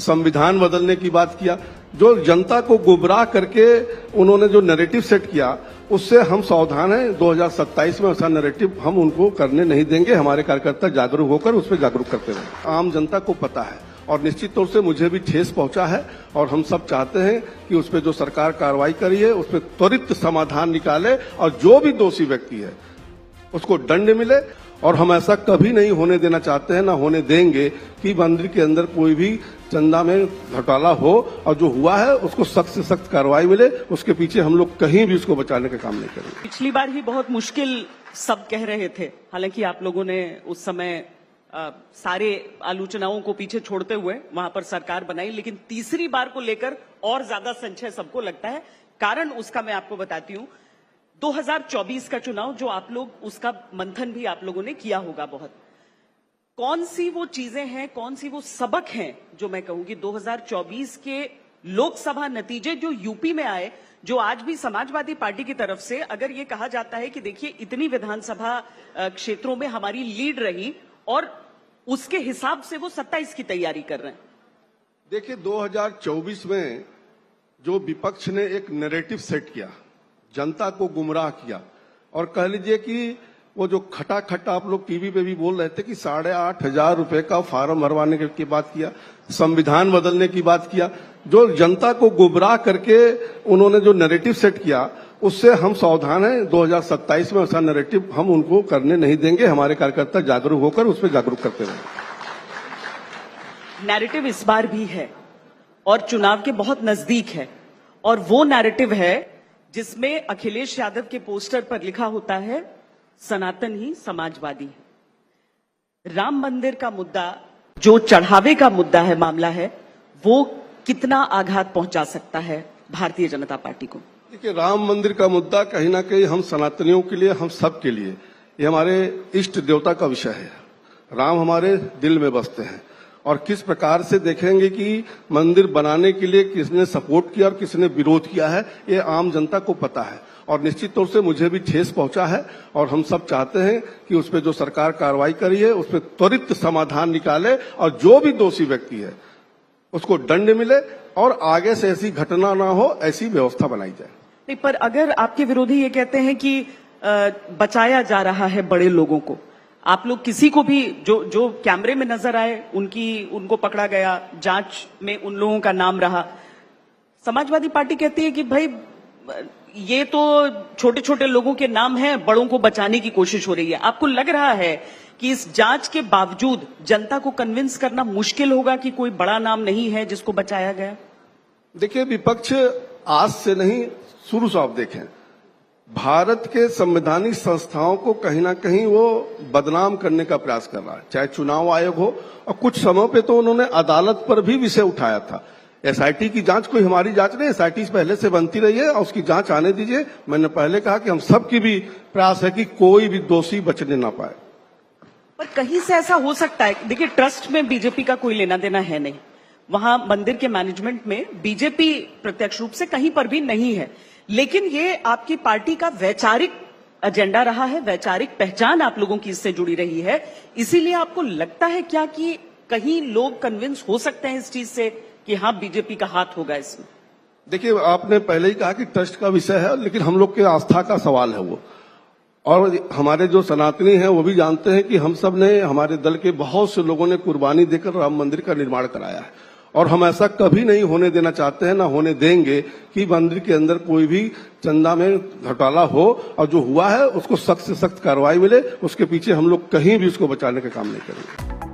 संविधान बदलने की बात किया। जो जनता को गुमराह करके उन्होंने जो नैरेटिव सेट किया, उससे हम सावधान हैं। 2027 में ऐसा नैरेटिव हम उनको करने नहीं देंगे। हमारे कार्यकर्ता जागरूक होकर उस पर जागरूक करते रहे। आम जनता को पता है और निश्चित तौर से मुझे भी ठेस पहुंचा है और हम सब चाहते हैं कि उस पर जो सरकार कार्रवाई करी है उस पर त्वरित समाधान निकाले और जो भी दोषी व्यक्ति है उसको दंड मिले। और हम ऐसा कभी नहीं होने देना चाहते हैं, ना होने देंगे कि मंदिर के अंदर कोई भी चंदा में घोटाला हो और जो हुआ है उसको सख्त से सख्त कार्रवाई मिले। उसके पीछे हम लोग कहीं भी उसको बचाने का काम नहीं करेंगे। पिछली बार ही बहुत मुश्किल सब कह रहे थे, हालांकि आप लोगों ने उस समय सारे आलोचनाओं को पीछे छोड़ते हुए वहां पर सरकार बनाई, लेकिन तीसरी बार को लेकर और ज्यादा संशय सबको लगता है। कारण उसका मैं आपको बताती हूं। 2024 का चुनाव जो आप लोग, उसका मंथन भी आप लोगों ने किया होगा बहुत। कौन सी वो चीजें हैं, कौन सी वो सबक हैं जो मैं कहूंगी 2024 के लोकसभा नतीजे जो यूपी में आए, जो आज भी समाजवादी पार्टी की तरफ से अगर ये कहा जाता है कि देखिए इतनी विधानसभा क्षेत्रों में हमारी लीड रही और उसके हिसाब से वो 27 की तैयारी कर रहे हैं। देखिए 2024 में जो विपक्ष ने एक नैरेटिव सेट किया, जनता को गुमराह किया और कह लीजिए कि वो जो खटा आप लोग टीवी पे भी बोल रहे थे कि 8,500 रुपए का फार्म भरवाने की बात किया, संविधान बदलने की बात किया। जो जनता को गुमराह करके उन्होंने जो नैरेटिव सेट किया, उससे हम सावधान हैं। 2027 में ऐसा नैरेटिव हम उनको करने नहीं देंगे। हमारे कार्यकर्ता जागरूक होकर उस पर जागरूक करते रहे। नैरेटिव इस बार भी है और चुनाव के बहुत नजदीक है, और वो नैरेटिव है जिसमें अखिलेश यादव के पोस्टर पर लिखा होता है सनातन ही समाजवादी है। राम मंदिर का मुद्दा, जो चढ़ावे का मुद्दा है, मामला है, वो कितना आघात पहुंचा सकता है भारतीय जनता पार्टी को? देखिए राम मंदिर का मुद्दा कहीं ना कहीं हम सनातनियों के लिए, हम सब के लिए, ये हमारे इष्ट देवता का विषय है। राम हमारे दिल में बसते हैं और किस प्रकार से देखेंगे कि मंदिर बनाने के लिए किसने सपोर्ट किया और किसने विरोध किया है, ये आम जनता को पता है। और निश्चित तौर से मुझे भी ठेस पहुंचा है और हम सब चाहते हैं कि उस पर जो सरकार कार्रवाई करी है उस पर त्वरित समाधान निकाले और जो भी दोषी व्यक्ति है उसको दंड मिले और आगे से ऐसी घटना ना हो, ऐसी व्यवस्था बनाई जाए। नहीं, पर अगर आपके विरोधी ये कहते हैं कि बचाया जा रहा है बड़े लोगों को, आप लोग किसी को भी जो कैमरे में नजर आए उनको पकड़ा गया, जांच में उन लोगों का नाम रहा, समाजवादी पार्टी कहती है कि भाई ये तो छोटे छोटे लोगों के नाम हैं, बड़ों को बचाने की कोशिश हो रही है। आपको लग रहा है कि इस जांच के बावजूद जनता को कन्विंस करना मुश्किल होगा कि कोई बड़ा नाम नहीं है जिसको बचाया गया? देखिए विपक्ष आज से नहीं, शुरू से आप देखें, भारत के संवैधानिक संस्थाओं को कहीं ना कहीं वो बदनाम करने का प्रयास कर रहा है। चाहे चुनाव आयोग हो, और कुछ समय पे तो उन्होंने अदालत पर भी विषय उठाया था। एसआईटी की जांच कोई हमारी जांच नहीं, एसआईटी पहले से बनती रही है और उसकी जांच आने दीजिए। मैंने पहले कहा कि हम सबकी भी प्रयास है कि कोई भी दोषी बचने ना पाए। पर कहीं से ऐसा हो सकता है, देखिए ट्रस्ट में बीजेपी का कोई लेना देना है नहीं, वहां मंदिर के मैनेजमेंट में बीजेपी प्रत्यक्ष रूप से कहीं पर भी नहीं है, लेकिन ये आपकी पार्टी का वैचारिक एजेंडा रहा है, वैचारिक पहचान आप लोगों की इससे जुड़ी रही है। इसीलिए आपको लगता है क्या कि कहीं लोग कन्विंस हो सकते हैं इस चीज से कि हाँ बीजेपी का हाथ होगा इसमें? देखिए आपने पहले ही कहा कि ट्रस्ट का विषय है, लेकिन हम लोग के आस्था का सवाल है वो, और हमारे जो सनातनी हैं वो भी जानते हैं कि हम सब ने, हमारे दल के बहुत से लोगों ने कुर्बानी देकर राम मंदिर का निर्माण कराया है और हम ऐसा कभी नहीं होने देना चाहते हैं, ना होने देंगे कि मंदिर के अंदर कोई भी चंदा में घोटाला हो और जो हुआ है उसको सख्त से सख्त कार्रवाई मिले। उसके पीछे हम लोग कहीं भी उसको बचाने का काम नहीं करेंगे।